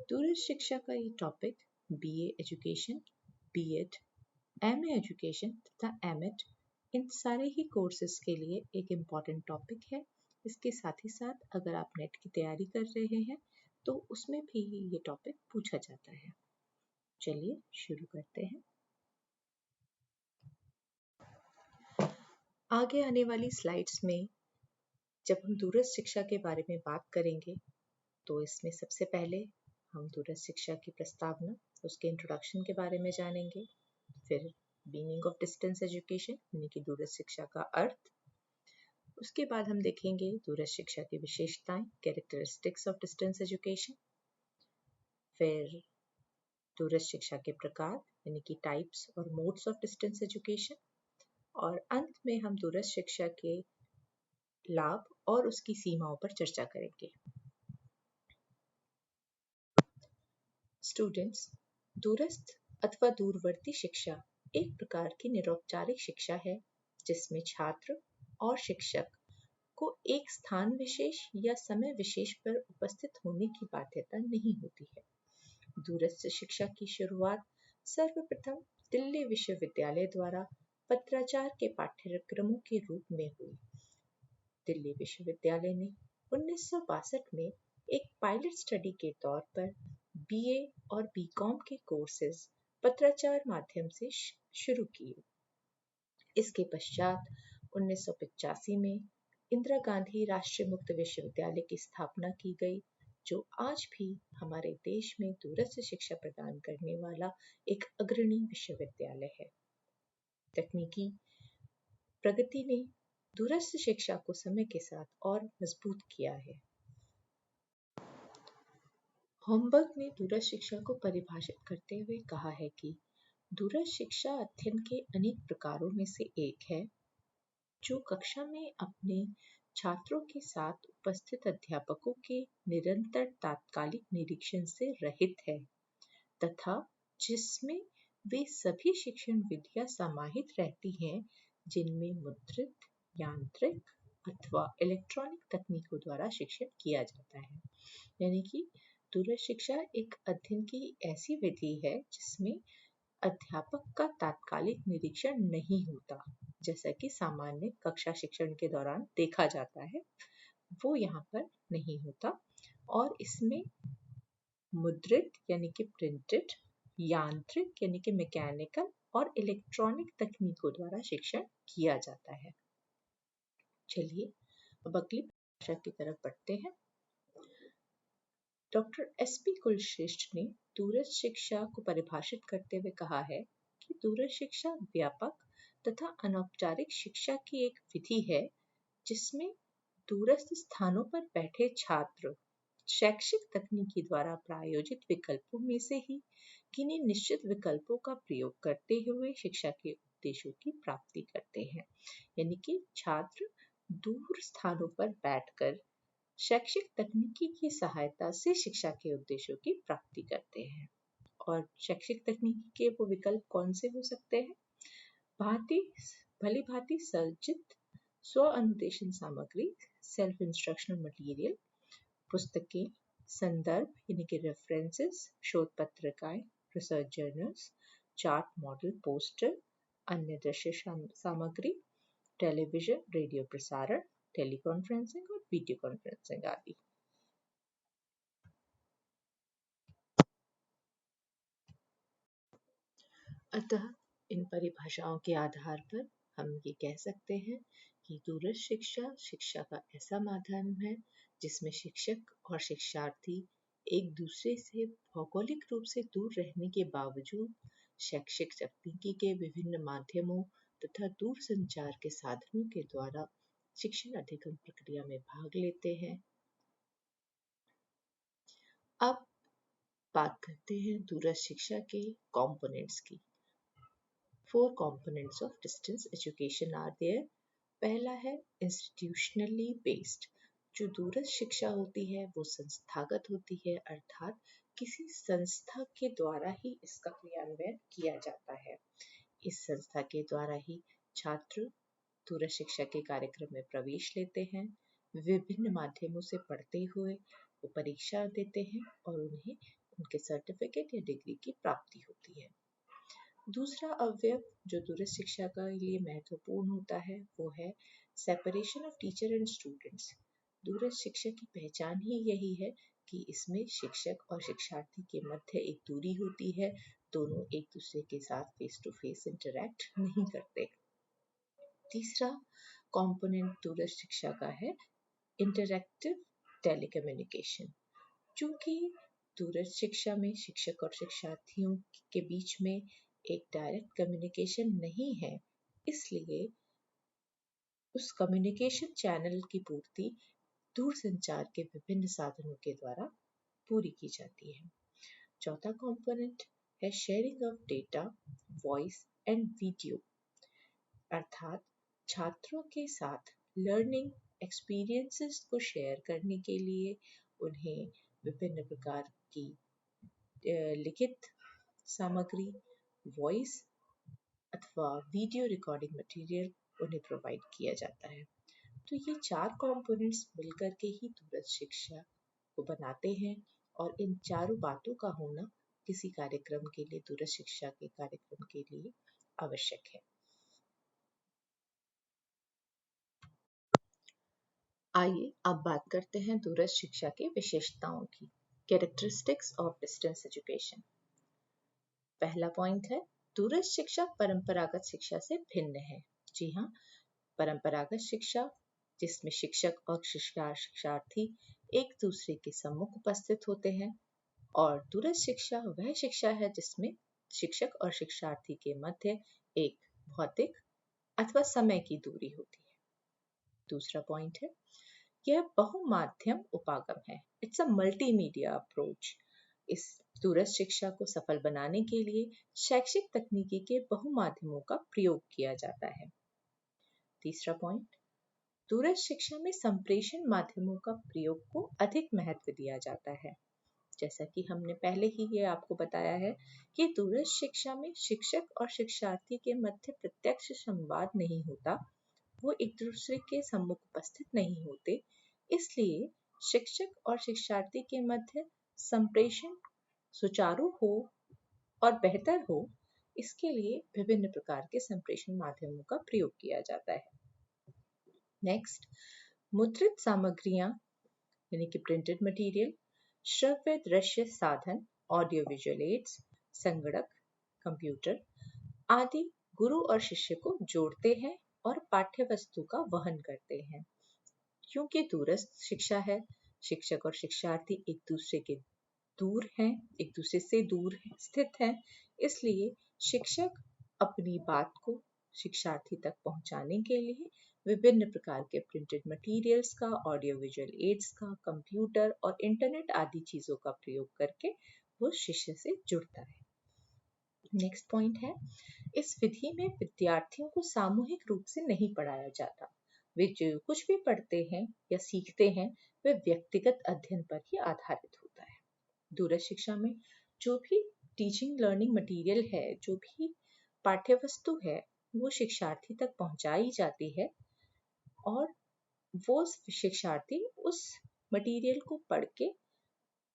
दूरस्थ शिक्षा का ये topic BA education, BEd, MA education तथा एमएड इन सारे ही कोर्सेज के लिए एक इम्पॉर्टेंट टॉपिक है। इसके साथ ही साथ अगर आप नेट की तैयारी कर रहे हैं तो उसमें भी ये टॉपिक पूछा जाता है। चलिए शुरू करते हैं। आगे आने वाली स्लाइड्स में जब हम दूरस्थ शिक्षा के बारे में बात करेंगे तो इसमें सबसे पहले हम दूरस्थ शिक्षा की प्रस्तावना, उसके इंट्रोडक्शन के बारे में जानेंगे। फिर मीनिंग ऑफ डिस्टेंस एजुकेशन यानी कि दूरस्थ शिक्षा का अर्थ। उसके बाद हम देखेंगे दूरस्थ शिक्षा की विशेषताएं, कैरेक्टरिस्टिक्स ऑफ डिस्टेंस एजुकेशन। फिर दूरस्थ शिक्षा के प्रकार यानी कि टाइप्स और मोड्स ऑफ डिस्टेंस एजुकेशन। और अंत में हम दूरस्थ शिक्षा के लाभ और उसकी सीमाओं पर चर्चा करेंगे। स्टूडेंट्स, दूरस्थ अथवा दूरवर्ती शिक्षा एक प्रकार की निरौपचारिक शिक्षा है जिसमें छात्र और शिक्षक को एक स्थान विशेष या समय विशेष पर उपस्थित होने की बाध्यता नहीं होती है। दूरस्थ शिक्षा की शुरुआत सर्वप्रथम दिल्ली विश्वविद्यालय द्वारा पत्राचार के पाठ्यक्रमों के रूप में हुई। दिल्ली विश्वविद्यालय ने 1962 में एक पायलट स्टडी के तौर पर बीए और बीकॉम के कोर्सेज पत्राचार माध्यम से शुरू किए। इसके पश्चात 1985 में इंदिरा गांधी राष्ट्रीय मुक्त विश्वविद्यालय की स्थापना की गई, जो आज भी हमारे देश में दूरस्थ शिक्षा प्रदान करने वाला एक अग्रणी विश्वविद्यालय है। तकनीकी प्रगति ने दूरस्थ शिक्षा को समय के साथ और मजबूत किया है। होमबर्ग ने दूरस्थ शिक्षा को परिभाषित करते हुए कहा है कि दूरस्थ शिक्षा अध्ययन के अनेक प्रकारों में से एक है जो कक्षा में अपने छात्रों के साथ उपस्थित अध्यापकों के निरंतर तात्कालिक निरीक्षण से रहित है तथा जिसमें वे सभी शिक्षण विधियां समाहित रहती हैं जिनमें मुद्रित, यांत्रिक अथवा इलेक्ट्रॉनिक तकनीकों द्वारा शिक्षण किया जाता है। यानी कि दूरस्थ शिक्षा एक अध्ययन की ऐसी विधि है जिसमें अध्यापक का तात्कालिक निरीक्षण नहीं होता, जैसा कि सामान्य कक्षा शिक्षण के दौरान देखा जाता है, वो यहाँ पर नहीं होता। और इसमें मुद्रित यानी कि प्रिंटेड, यांत्रिक यानी कि मैकेनिकल और इलेक्ट्रॉनिक तकनीकों द्वारा शिक्षण किया जाता है। चलिए अब अगली भाषा की तरफ बढ़ते हैं। Doctor SP. कुलश्रेष्ठ ने दूरस्थ शिक्षा को परिभाषित करते हुए कहा है कि दूरस्थ शिक्षा व्यापक तथा अनौपचारिक शिक्षा की एक विधि है जिसमें दूरस्थ स्थानों पर बैठे छात्र शैक्षिक तकनीकी द्वारा प्रायोजित विकल्पों में से ही किन्हीं निश्चित विकल्पों का प्रयोग करते हुए शिक्षा के उद्देश्यों की प्राप्ति करते हैं। यानी कि छात्र दूर स्थानों पर बैठकर शैक्षिक तकनीकी की सहायता से शिक्षा के उद्देश्यों की प्राप्ति करते हैं। और शैक्षिक तकनीकी के वो विकल्प कौन से हो सकते हैं? भली भांति सर्जित स्व अनुदेशन सामग्री, सेल्फ इंस्ट्रक्शनल मटेरियल, पुस्तकें, संदर्भ यानी कि रेफरेंसेस, शोध पत्रिकाएं, research journals, chart, model, poster, अन्य दृश्य सामग्री, टेलीविजन, रेडियो प्रसारण, टेलीकॉन्फ्रेंसिंग और वीडियो कॉन्फ्रेंसिंग आदि। अतः इन परिभाषाओं के आधार पर हम ये कह सकते हैं कि दूरस्थ शिक्षा शिक्षा का ऐसा माध्यम है जिसमें शिक्षक और शिक्षार्थी एक दूसरे से भौगोलिक रूप से दूर रहने के बावजूद शैक्षिक तकनीकी के विभिन्न माध्यमों तथा दूर संचार के साधनों के द्वारा शिक्षण अधिगम प्रक्रिया में भाग लेते हैं। अब बात करते हैं दूरस्थ शिक्षा के कंपोनेंट्स की। 4 components of distance education are there. पहला है इंस्टीट्यूशनली बेस्ड। जो दूरस्थ शिक्षा होती है वो संस्थागत होती है, अर्थात किसी संस्था के द्वारा ही इसका क्रियान्वयन किया जाता है। इस संस्था के द्वारा ही छात्र दूरस्थ शिक्षा के कार्यक्रम में प्रवेश लेते हैं, विभिन्न माध्यमों से पढ़ते हुए वो परीक्षा देते हैं और उन्हें उनके सर्टिफिकेट या डिग्री की प्राप्ति होती है। दूसरा अवयव जो दूरस्थ शिक्षा के लिए महत्वपूर्ण होता है वो है separation of teacher and students. दूरस्थ शिक्षा की पहचान ही यही है कि इसमें शिक्षक और शिक्षार्थी के मध्य एक दूरी होती है, दोनों एक दूसरे के साथ फेस टू फेस इंटरैक्ट नहीं करते। तीसरा कंपोनेंट दूरस्थ शिक्षा का है इंटरैक्टिव टेलीकम्युनिकेशन। चूंकि दूरस्थ शिक्षा में शिक्षक और शिक्षार्थियों के बीच में एक डायरेक्ट कम्युनिकेशन नहीं है, इसलिए उस कम्युनिकेशन चैनल की पूर्ति दूरसंचार के विभिन्न साधनों के द्वारा पूरी की जाती है। चौथा कंपोनेंट है sharing of data, voice and video, अर्थात छात्रों के साथ लर्निंग एक्सपीरियंसेस को शेयर करने के लिए उन्हें विभिन्न प्रकार की लिखित सामग्री, वॉइस अथवा वीडियो रिकॉर्डिंग मटेरियल उन्हें प्रोवाइड किया जाता है। तो ये चार कंपोनेंट्स मिलकर के ही दूरस्थ शिक्षा को बनाते हैं और इन चारों बातों का होना किसी कार्यक्रम के लिए, दूरस्थ शिक्षा के कार्यक्रम के लिए आवश्यक है। आइए अब बात करते हैं दूरस्थ शिक्षा की विशेषताओं की। Characteristics of distance education. पहला पॉइंट है दूरस्थ शिक्षा परंपरागत शिक्षा से भिन्न है। जी हाँ, परंपरागत शिक्षा जिसमें शिक्षक और शिक्षार्थी एक दूसरे के सम्मुख उपस्थित होते हैं, और दूरस्थ शिक्षा वह शिक्षा है जिसमें शिक्षक और शिक्षार्थी के मध्य एक भौतिक अथवा समय की दूरी होती है। दूसरा पॉइंट है यह बहुमाध्यम उपागम है। It's a multimedia approach. इस दूरस्थ शिक्षा को सफल बनाने के लिए शैक्षिक तकनीकी के बहुमाध्यमों का प्रयोग किया जाता है। तीसरा पॉइंट, दूरस्थ शिक्षा में संप्रेषण माध्यमों का प्रयोग को अधिक महत्व दिया जाता है। जैसा कि हमने पहले ही ये आपको बताया है कि दूरस्थ शिक्षा में शिक्षक और शिक्षार्थी के मध्य प्रत्यक्ष संवाद नहीं होता, वो एक दूसरे के सम्मुख उपस्थित नहीं होते, इसलिए शिक्षक और शिक्षार्थी के मध्य संप्रेषण सुचारू हो और बेहतर हो, इसके लिए विभिन्न प्रकार के संप्रेषण माध्यमों का प्रयोग किया जाता है। नेक्स्ट, मुद्रित सामग्रियां यानी कि प्रिंटेड मटेरियल, श्रव्य दृश्य साधन, ऑडियो विजुअल एड्स, संगणक, कंप्यूटर आदि गुरु और शिष्य को जोड़ते हैं और पाठ्य वस्तु का वहन करते हैं। क्योंकि दूरस्थ शिक्षा है, शिक्षक और शिक्षार्थी एक दूसरे के दूर हैं, एक दूसरे से दूर स्थित हैं, इसलिए शिक्षक अपनी बात को शिक्षार्थी तक पहुंचाने के लिए विभिन्न प्रकार के प्रिंटेड मटेरियल्स का, ऑडियो विजुअल एड्स का, कंप्यूटर और इंटरनेट आदि चीजों का प्रयोग करके वो शिष्य से जुड़ता है। नेक्स्ट पॉइंट है, इस विधि में विद्यार्थियों को सामूहिक रूप से नहीं पढ़ाया जाता। वे जो कुछ भी पढ़ते हैं या सीखते हैं वे व्यक्तिगत अध्ययन पर ही आधारित होता है। दूरस्थ शिक्षा में जो भी टीचिंग लर्निंग मटेरियल है, जो भी पाठ्य वस्तु है, वो शिक्षार्थी तक पहुंचाई जाती है और वो शिक्षार्थी उस मटेरियल को पढ़ के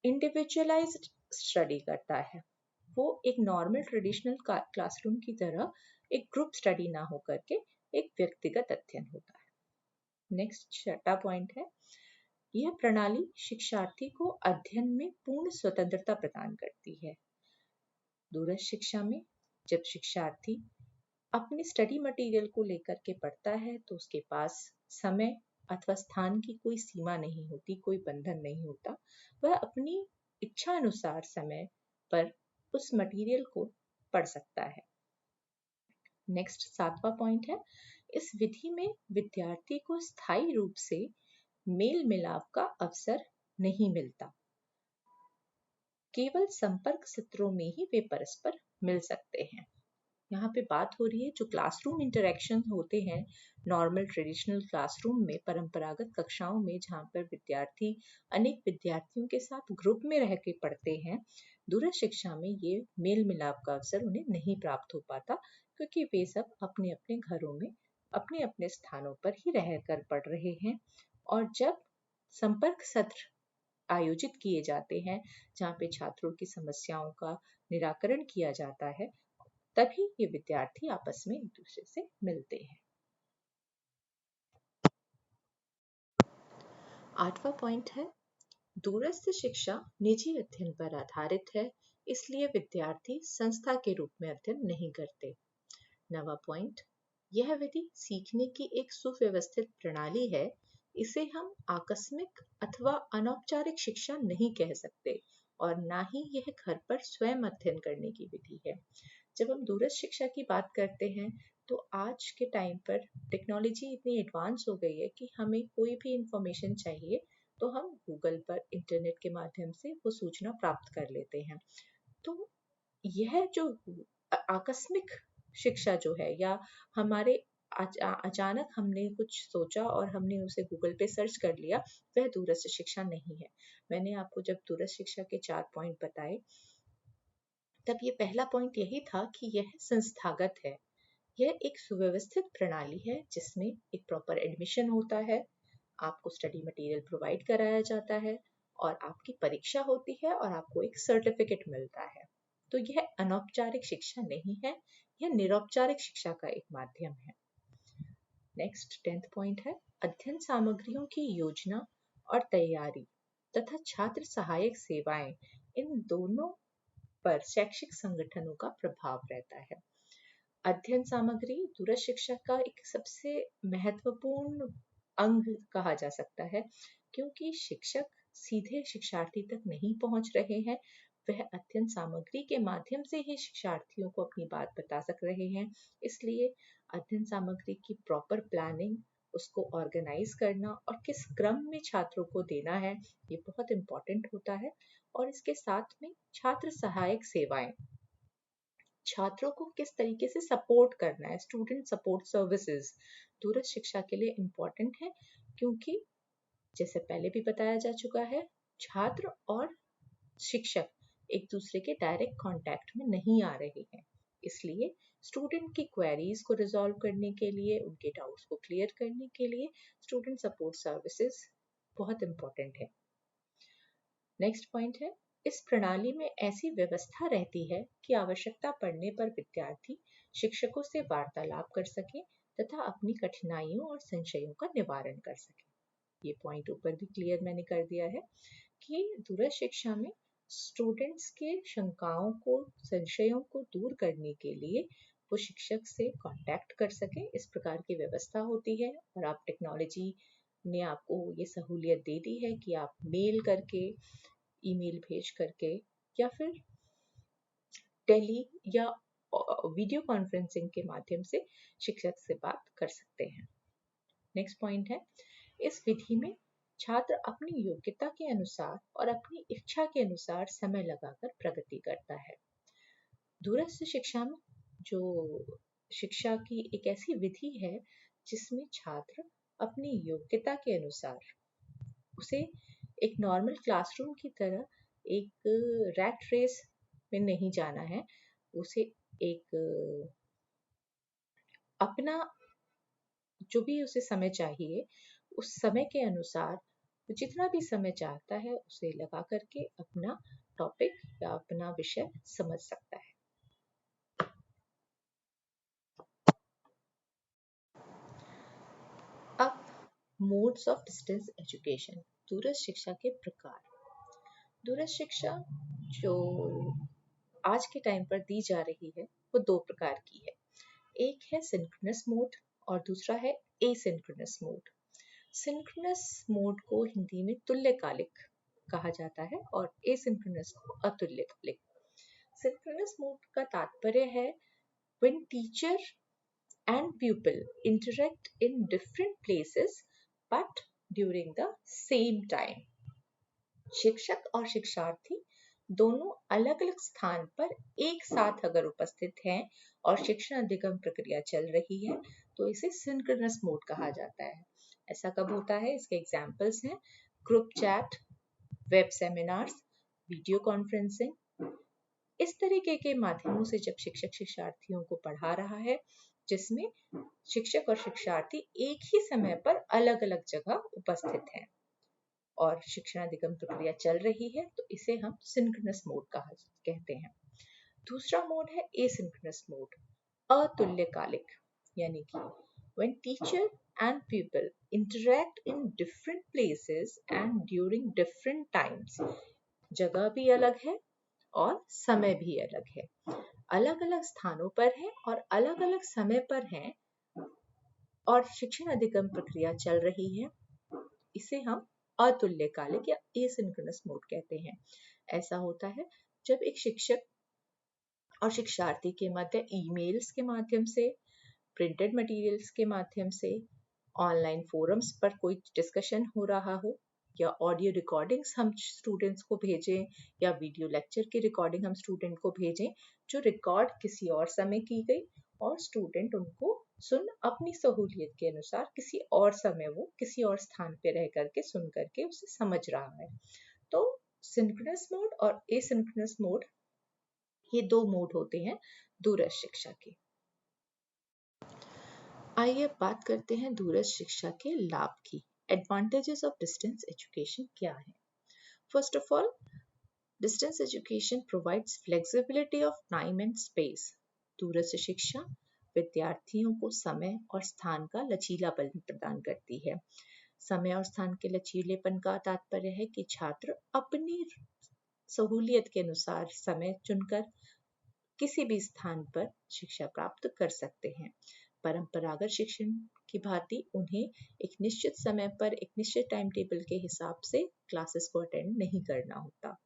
इंडिविजुअलाइज्ड स्टडी करता है। वो एक नॉर्मल ट्रेडिशनल क्लासरूम की तरह एक ग्रुप स्टडी ना हो करके एक व्यक्तिगत अध्ययन होता है। नेक्स्ट छठा पॉइंट है, यह प्रणाली शिक्षार्थी को अध्ययन में पूर्ण स्वतंत्रता प्रदान करती है। दूरस्थ शिक्षा में जब शिक्षार्थी अपने स्टडी मटेरियल को लेकर के पढ़ता है तो उसके पास समय अथवा स्थान की कोई सीमा नहीं होती, कोई बंधन नहीं होता, वह अपनी इच्छा अनुसार समय पर उस मटेरियल को पढ़ सकता है। नेक्स्ट सातवां पॉइंट है, इस विधि में विद्यार्थी को स्थायी रूप से मेल मिलाप का अवसर नहीं मिलता, केवल संपर्क सत्रों में ही वे परस्पर मिल सकते हैं। यहाँ पे बात हो रही है जो क्लासरूम इंटरेक्शन होते हैं नॉर्मल ट्रेडिशनल क्लासरूम में, परंपरागत कक्षाओं में, जहाँ पर विद्यार्थी अनेक विद्यार्थियों के साथ ग्रुप में रह के पढ़ते हैं, दूरस्थ शिक्षा में ये मेल मिलाप का अवसर उन्हें नहीं प्राप्त हो पाता, क्योंकि वे सब अपने अपने घरों में अपने अपने स्थानों पर ही रहकर पढ़ रहे हैं। और जब संपर्क सत्र आयोजित किए जाते हैं जहाँ पे छात्रों की समस्याओं का निराकरण किया जाता है, तभी ये विद्यार्थी आपस में एक दूसरे से मिलते हैं। 8वां पॉइंट है, दूरस्थ शिक्षा निजी अध्ययन पर आधारित है, इसलिए विद्यार्थी संस्था के रूप में अध्ययन नहीं करते। 9वां पॉइंट, यह विधि सीखने की एक सुव्यवस्थित प्रणाली है, इसे हम आकस्मिक अथवा अनौपचारिक शिक्षा नहीं कह सकते और ना ही यह घर पर स्वयं अध्ययन करने की विधि है। जब हम दूरस्थ शिक्षा की बात करते हैं तो आज के टाइम पर टेक्नोलॉजी इतनी एडवांस हो गई है कि हमें कोई भी इंफॉर्मेशन चाहिए तो हम गूगल पर इंटरनेट के माध्यम से वो सूचना प्राप्त कर लेते हैं। तो यह जो आकस्मिक शिक्षा जो है या हमारे अचानक हमने कुछ सोचा और हमने उसे गूगल पे सर्च कर लिया, वह दूरस्थ शिक्षा नहीं है। मैंने आपको जब दूरस्थ शिक्षा के 4 पॉइंट बताए तब ये पहला पॉइंट यही था कि यह संस्थागत है। यह एक सुव्यवस्थित प्रणाली है जिसमें एक प्रॉपर एडमिशन होता है, आपको स्टडी मटेरियल प्रोवाइड कराया जाता है और आपकी परीक्षा होती है और आपको एक सर्टिफिकेट मिलता है। तो यह अनौपचारिक शिक्षा नहीं है, यह निरौपचारिक शिक्षा का एक माध्यम है। नेक्स्ट 10th पॉइंट है, अध्ययन सामग्रियों की योजना और तैयारी तथा छात्र सहायक सेवाएं, इन दोनों पर शैक्षिक संगठनों का प्रभाव रहता है। अध्ययन सामग्री दूरस्थ शिक्षा का एक सबसे महत्वपूर्ण अंग कहा जा सकता है, क्योंकि शिक्षक सीधे शिक्षार्थी तक नहीं पहुंच रहे हैं, वह अध्ययन सामग्री के माध्यम से ही शिक्षार्थियों को अपनी बात बता सक रहे हैं। इसलिए अध्ययन सामग्री की प्रॉपर प्लानिंग, उसको ऑर्गेनाइज करना और किस क्रम में छात्रों को देना है, ये बहुत इम्पोर्टेंट होता है। और इसके साथ में छात्र सहायक सेवाएं, छात्रों को किस तरीके से सपोर्ट करना है, स्टूडेंट सपोर्ट सर्विसेज दूरस्थ शिक्षा के लिए इम्पोर्टेंट है, क्योंकि जैसे पहले भी बताया जा चुका है, छात्र और शिक्षक एक दूसरे के डायरेक्ट कांटेक्ट में नहीं आ रहे हैं। इसलिए स्टूडेंट की क्वेरीज को रिजॉल्व करने के लिए, उनके डाउट्स को क्लियर करने के लिए स्टूडेंट सपोर्ट सर्विसेज बहुत इम्पोर्टेंट है। नेक्स्ट पॉइंट है, इस प्रणाली में ऐसी व्यवस्था रहती है कि आवश्यकता पड़ने पर विद्यार्थी शिक्षकों से वार्तालाप कर सके तथा अपनी कठिनाइयों और संशयों का निवारण कर सके। ये पॉइंट ऊपर भी क्लियर मैंने कर दिया है कि दूरस्थ शिक्षा में स्टूडेंट्स के शंकाओं को, संशयों को दूर करने के लिए वो शिक्षक से कांटेक्ट कर सके, इस प्रकार की व्यवस्था होती है। और आप टेक्नोलॉजी ने आपको ये सहूलियत दे दी है कि आप मेल करके, ईमेल भेज करके या फिर टेली या वीडियो कॉन्फ्रेंसिंग के माध्यम से शिक्षक से बात कर सकते हैं। नेक्स्ट पॉइंट है, इस विधि में छात्र अपनी योग्यता के अनुसार और अपनी इच्छा के अनुसार समय लगाकर प्रगति करता है। दूरस्थ शिक्षा में जो शिक्षा की एक ऐसी विधि है जिसमें छात्र अपनी योग्यता के अनुसार, उसे एक नॉर्मल क्लासरूम की तरह एक रैट रेस में नहीं जाना है, उसे एक अपना जो भी उसे समय चाहिए उस समय के अनुसार जितना भी समय चाहता है उसे लगा करके अपना टॉपिक या अपना विषय समझ सकता है। अब मोड्स ऑफ डिस्टेंस एजुकेशन, दूरस्थ शिक्षा के प्रकार। दूरस्थ शिक्षा जो आज के टाइम पर दी जा रही है वो दो प्रकार की है, एक है सिंक्रोनस मोड और दूसरा है एसिंक्रोनस मोड। सिंक्रोनस मोड को हिंदी में तुल्यकालिक कहा जाता है और एसिंक्रोनस को अतुल्यकालिक। सिंक्रोनस मोड का तात्पर्य है when teacher and pupil interact in different places but during the same time। शिक्षक और शिक्षार्थी दोनों अलग अलग स्थान पर एक साथ अगर उपस्थित हैं और शिक्षण अधिगम प्रक्रिया चल रही है तो इसे सिंक्रोनस मोड कहा जाता है। ऐसा कब होता है, इसके एग्जाम्पल्स हैं group chat, web seminars, video conferencing. इस तरीके के माध्यमों से जब शिक्षक शिक्षार्थियों को पढ़ा रहा है जिसमें शिक्षक और शिक्षार्थी एक ही समय पर अलग अलग जगह उपस्थित हैं। और शिक्षण अधिगम प्रक्रिया चल रही है तो इसे हम सिंक्रोनस मोड कहते हैं। दूसरा मोड है एसिंक्रोनस मोड, अतुल्यकालिक, यानी कि when teacher and pupil interact in different places and during different times, जगह भी अलग है और समय भी अलग है, अलग अलग स्थानों पर है और अलग अलग समय पर है और शिक्षण अधिगम प्रक्रिया चल रही है, इसे हम अतुल्यकालिक या एसिंक्रोनस मोड कहते हैं। ऐसा होता है जब एक शिक्षक और शिक्षार्थी के मध्य ईमेल्स के माध्यम से, प्रिंटेड मटेरियल्स के माध्यम से, ऑनलाइन फोरम्स पर कोई डिस्कशन हो रहा हो, या ऑडियो रिकॉर्डिंग्स हम स्टूडेंट्स को भेजें, या वीडियो लेक्चर की रिकॉर्डिंग हम स्टूडेंट को भेजें, जो रिकॉर्ड किसी और समय की गई और स्टूडेंट उनको सुन अपनी सहूलियत के अनुसार किसी और समय वो किसी और स्थान पे रह करके सुन करके उसे समझ रहा है। तो सिंक्रोनस मोड और एसिंक्रोनस मोड, ये दो मोड होते हैं दूरस्थ शिक्षा के। आइए बात करते हैं दूरस्थ शिक्षा के लाभ की। एडवांटेजेस ऑफ डिस्टेंस एजुकेशन क्या है? First of all, distance education provides flexibility of time and space. दूरस्थ शिक्षा विद्यार्थियों को समय और स्थान का लचीलापन प्रदान करती है। समय और स्थान के लचीलेपन का तात्पर्य है कि छात्र अपनी सहूलियत के अनुसार समय चुनकर किसी भी स्थान पर शिक्षा प्राप्त कर सकते हैं। परंपरागत शिक्षण की भांति उन्हें एक निश्चित समय पर एक निश्चित टाइम टेबल के हिसाब से क्लासेस को अटेंड नहीं करना होता।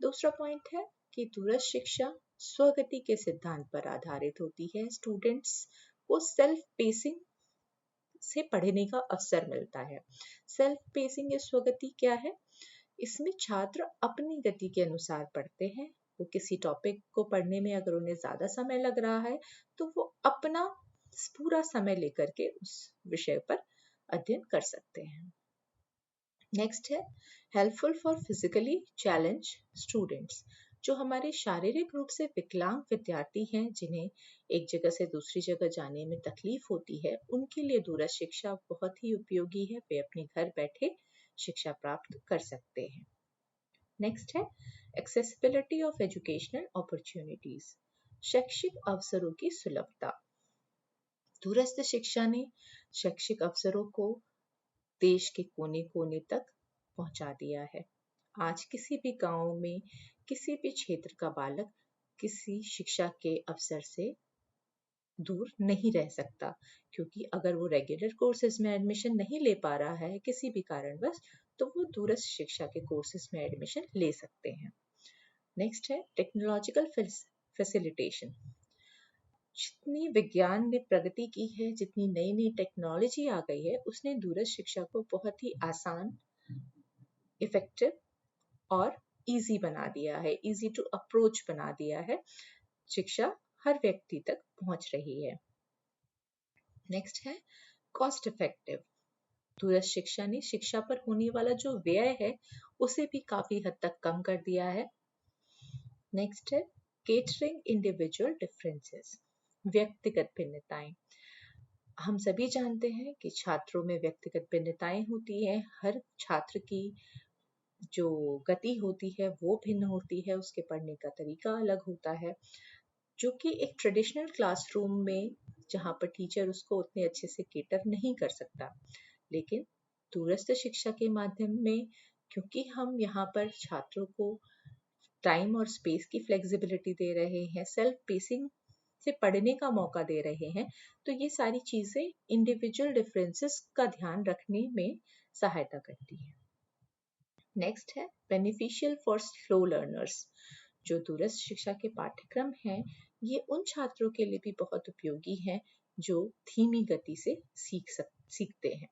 दूसरा पॉइंट है कि दूरस्थ शिक्षा स्वगति के सिद्धांत पर आधारित होती है। स्टूडेंट्स को सेल्फ पेसिंग से पढ़ने का अवसर मिलता है। सेल्फ पेसिंग या स्वगति क्या है? इसमें छात्र अपनी गति के अनुसार पढ़ते हैं। वो किसी टॉपिक को पढ़ने में अगर उन्हें ज्यादा समय लग रहा है तो वो अपना पूरा समय लेकर के उस विषय पर अध्ययन कर सकते हैं। नेक्स्ट है helpful for physically challenge students. जो हमारे शारीरिक रूप से विकलांग विद्यार्थी हैं, जिन्हें एक जगह से दूसरी जगह जाने में तकलीफ होती है, उनके लिए दूरस्थ शिक्षा बहुत ही उपयोगी है। वे अपने घर बैठे शिक्षा प्राप्त कर सकते हैं। नेक्स्ट है एक्सेसिबिलिटी ऑफ एजुकेशनल अपॉर्चुनिटीज। शैक्षिक अवसरों की सुलभता। दूरस्थ शिक्षा ने शैक्षिक अवसरों को देश के कोने कोने तक पहुंचा दिया है। आज किसी भी गांव में किसी भी क्षेत्र का बालक किसी शिक्षा के अवसर से दूर नहीं रह सकता, क्योंकि अगर वो रेगुलर कोर्सेज में एडमिशन नहीं ले पा रहा है किसी भी कारणवश, तो वो दूरस्थ शिक्षा के कोर्सेज में एडमिशन ले सकते हैं। नेक्स्ट है टेक्नोलॉजिकल फैसिलिटेशन। जितनी विज्ञान ने प्रगति की है, जितनी नई नई टेक्नोलॉजी आ गई है, उसने दूरस्थ शिक्षा को बहुत ही आसान, इफेक्टिव और इजी बना दिया है, इजी टू अप्रोच बना दिया है। शिक्षा हर व्यक्ति तक पहुंच रही है। नेक्स्ट है कॉस्ट इफेक्टिव। दूरस्थ शिक्षा ने शिक्षा पर होने वाला जो व्यय है उसे भी काफी हद तक कम कर दिया है। नेक्स्ट है केटरिंग इंडिविजुअल डिफरेंसेस। व्यक्तिगत भिन्नताएं। हम सभी जानते हैं कि छात्रों में व्यक्तिगत भिन्नताएं होती हैं। हर छात्र की जो गति होती है वो भिन्न होती है, उसके पढ़ने का तरीका अलग होता है, जो कि एक ट्रेडिशनल क्लासरूम में जहाँ पर टीचर उसको उतने अच्छे से केटर नहीं कर सकता। लेकिन दूरस्थ शिक्षा के माध्यम में, क्योंकि हम यहाँ पर छात्रों को टाइम और स्पेस की फ्लेक्सिबिलिटी दे रहे हैं, सेल्फ पेसिंग से पढ़ने का मौका दे रहे हैं, तो ये सारी चीजें इंडिविजुअल डिफरेंसेस का ध्यान रखने में सहायता करती है। नेक्स्ट है बेनिफिशियल फॉर स्लो लर्नर्स। जो दूरस्थ शिक्षा के पाठ्यक्रम हैं, ये उन छात्रों के लिए भी बहुत उपयोगी हैं जो धीमी गति से सीखते हैं।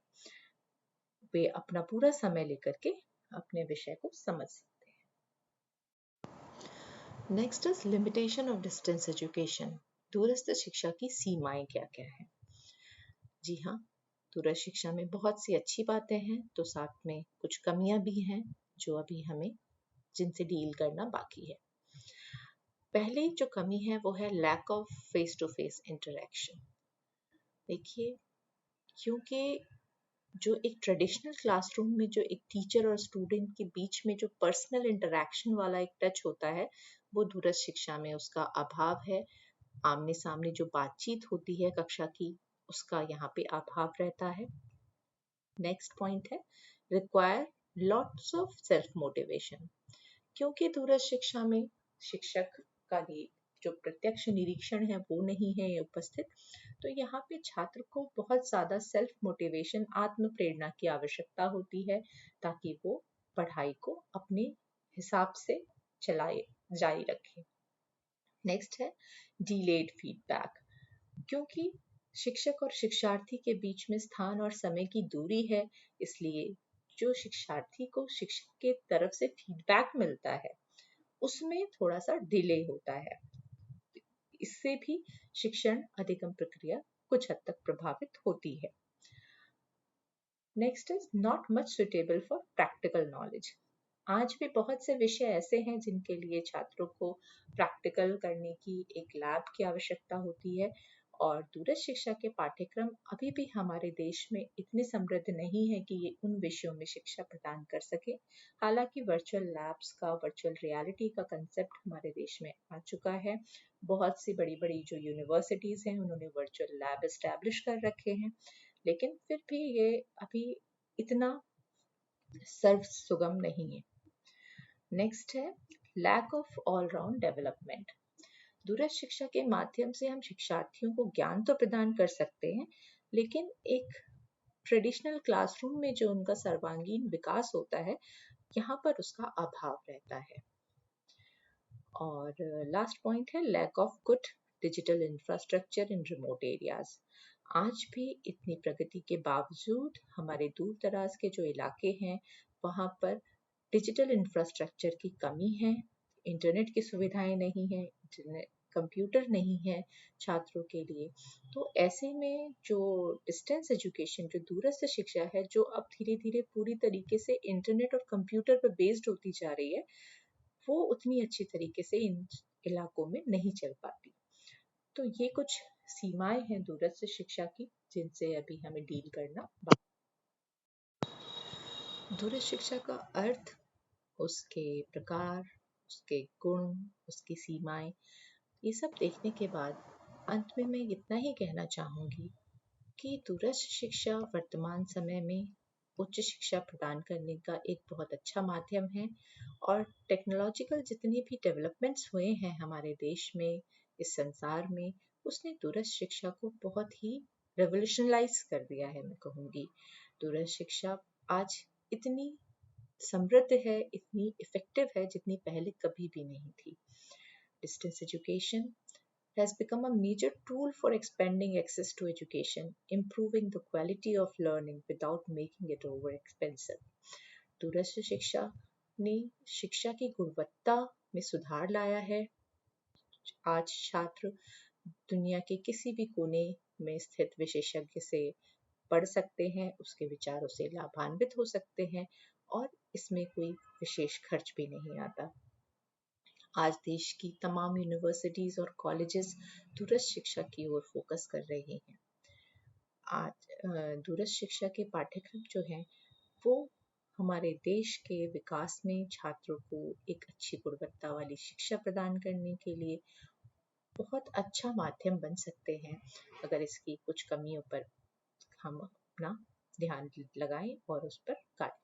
वे अपना पूरा समय लेकर के अपने विषय को समझ सकते हैं। Next is limitation of distance education. दूरस्थ शिक्षा की सीमाएं क्या क्या है? जी हाँ, दूरस्थ शिक्षा में बहुत सी अच्छी बातें हैं, तो साथ में कुछ कमियां भी हैं जो अभी हमें जिनसे डील करना बाकी है। पहली जो कमी है वो है lack of face to face interaction. देखिए, क्योंकि जो एक ट्रेडिशनल क्लासरूम में जो एक टीचर और स्टूडेंट के बीच में जो पर्सनल इंटरेक्शन वाला एक टच होता है, वो दूरस्थ शिक्षा में उसका अभाव है। आमने सामने जो बातचीत होती है कक्षा की, उसका यहाँ पे अभाव रहता है। नेक्स्ट पॉइंट है require lots of self motivation. क्योंकि दूरस्थ शिक्षा में शिक्षक का जो प्रत्यक्ष निरीक्षण है वो नहीं है उपस्थित, तो यहाँ पे छात्र को बहुत ज्यादा सेल्फ मोटिवेशन, आत्म प्रेरणा की आवश्यकता होती है ताकि वो पढ़ाई को अपने हिसाब से चलाए जारी रखे। नेक्स्ट है डिलेड फीडबैक। क्योंकि शिक्षक और शिक्षार्थी के बीच में स्थान और समय की दूरी है, इसलिए जो शिक्षार्थी को शिक्षक के तरफ से फीडबैक मिलता है उसमें थोड़ा सा डिले होता है। इससे भी शिक्षण अधिगम प्रक्रिया कुछ हद तक प्रभावित होती है। Next is not much suitable for practical knowledge. आज भी बहुत से विषय ऐसे हैं जिनके लिए छात्रों को प्रैक्टिकल करने की एक लैब की आवश्यकता होती है, और दूरस्थ शिक्षा के पाठ्यक्रम अभी भी हमारे देश में इतने समृद्ध नहीं है कि ये उन विषयों में शिक्षा प्रदान कर सके। हालांकि वर्चुअल लैब्स का, वर्चुअल रियलिटी का कंसेप्ट हमारे देश में आ चुका है। बहुत सी बड़ी बड़ी जो यूनिवर्सिटीज हैं उन्होंने वर्चुअल लैब एस्टैब्लिश कर रखे हैं, लेकिन फिर भी ये अभी इतना सर्व सुगम नहीं है। नेक्स्ट है lack of all round development. दूरस्थ शिक्षा के माध्यम से हम शिक्षार्थियों को ज्ञान तो प्रदान कर सकते हैं, लेकिन एक ट्रेडिशनल क्लासरूम में जो उनका सर्वांगीण विकास होता है, यहाँ पर उसका अभाव रहता है। और लास्ट पॉइंट है lack of good digital infrastructure in remote areas. आज भी इतनी प्रगति के बावजूद हमारे दूर दराज के जो इलाके हैं वहाँ पर डिजिटल इंफ्रास्ट्रक्चर की कमी है, इंटरनेट की सुविधाएं नहीं है, कंप्यूटर नहीं है छात्रों के लिए। तो ऐसे में जो डिस्टेंस एजुकेशन, जो दूरस्थ शिक्षा है, जो अब धीरे धीरे पूरी तरीके से इंटरनेट और कंप्यूटर पर बेस्ड होती जा रही है, वो उतनी अच्छी तरीके से इन इलाकों में नहीं चल पाती। तो ये कुछ सीमाएं हैं दूरस्थ शिक्षा की जिनसे अभी हमें डील करना। दूरस्थ शिक्षा का अर्थ, उसके प्रकार, उसके गुण, उसकी सीमाएं, ये सब देखने के बाद अंत में मैं इतना ही कहना चाहूँगी कि दूरस्थ शिक्षा वर्तमान समय में उच्च शिक्षा प्रदान करने का एक बहुत अच्छा माध्यम है, और टेक्नोलॉजिकल जितनी भी डेवलपमेंट्स हुए हैं हमारे देश में, इस संसार में, उसने दूरस्थ शिक्षा को बहुत ही रेवोल्यूशनलाइज कर दिया है। मैं कहूँगी दूरस्थ शिक्षा आज इतनी समृद्ध है, इतनी इफेक्टिव है जितनी पहले कभी भी नहीं थी। Distance education has become a major tool for expanding access to education, improving the quality of learning without making it over expensive. दूरस्थ शिक्षा ने शिक्षा की गुणवत्ता में सुधार लाया है। आज छात्र दुनिया के किसी भी कोने में स्थित विशेषज्ञ से पढ़ सकते हैं, उसके विचारों से लाभान्वित हो सकते हैं, और इसमें कोई विशेष खर्च भी नहीं आता। आज देश की तमाम यूनिवर्सिटीज और कॉलेजेस दूरस्थ शिक्षा की ओर फोकस कर रहे हैं। आज दूरस्थ शिक्षा के पाठ्यक्रम जो हैं वो हमारे देश के विकास में छात्रों को एक अच्छी गुणवत्ता वाली शिक्षा प्रदान करने के लिए बहुत अच्छा माध्यम बन सकते हैं, अगर इसकी कुछ कमियों पर हम अपना ध्यान लगाएं और उस पर कार्य